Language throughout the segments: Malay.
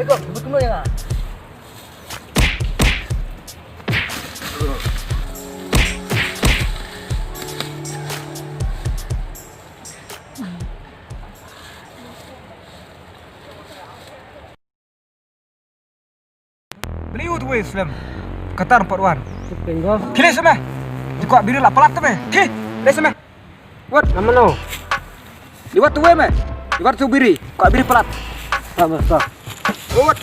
Ayo, betul ya. Beliau tu weh Islam. Kata 4 wan. Tinggal. Kile sama. Jika biru lah pelat tu meh. Ki, le sama. Wat, Nama lo. liwat tu weh meh. Liwat tu biri. Kau biri pelat. Sama, sama. Wat.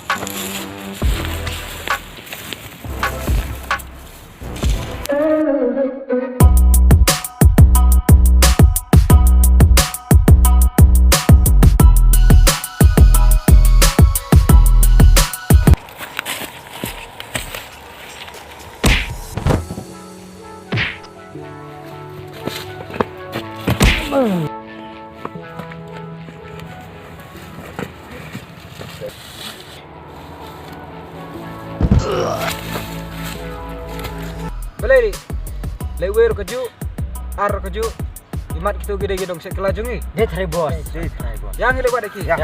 Boleh ni. Lewe ro keju. Ar ro keju. Imat kita gede gedong sek kelajung ni. Dia try bos. Yang lewat deki. Ya.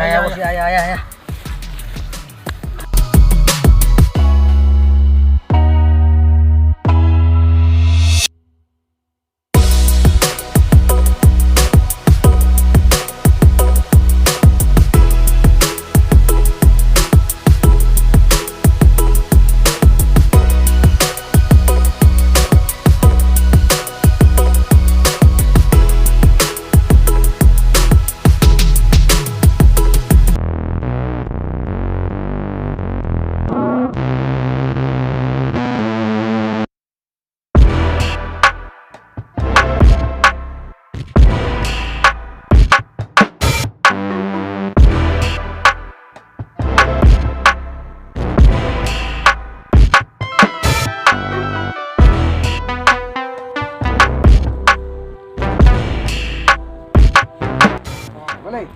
Boleh.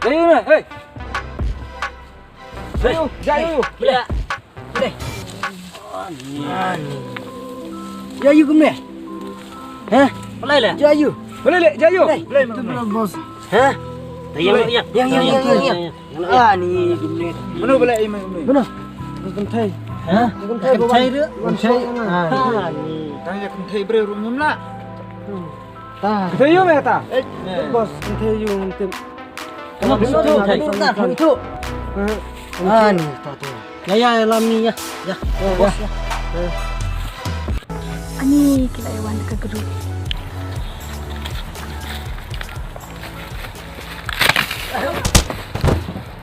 Jadi mana? Hei. Jayu. Boleh. Jayu kemana? Hah? Boleh lah. Jayu. Boleh le, jayu. Boleh. Betul bos. Hah? Yang. Ni kemana? Mana boleh imam? Mana? Kentai. Hah? Kentai dia. Kentai. Ni. Tanya kentai bre rumum lah. Ta. Kentai me kata. Bos, kentai yung tim. Kenapa Itu. Ni tu. Ya alam ni ya. Ya. Ani kila ewan dekat gedung.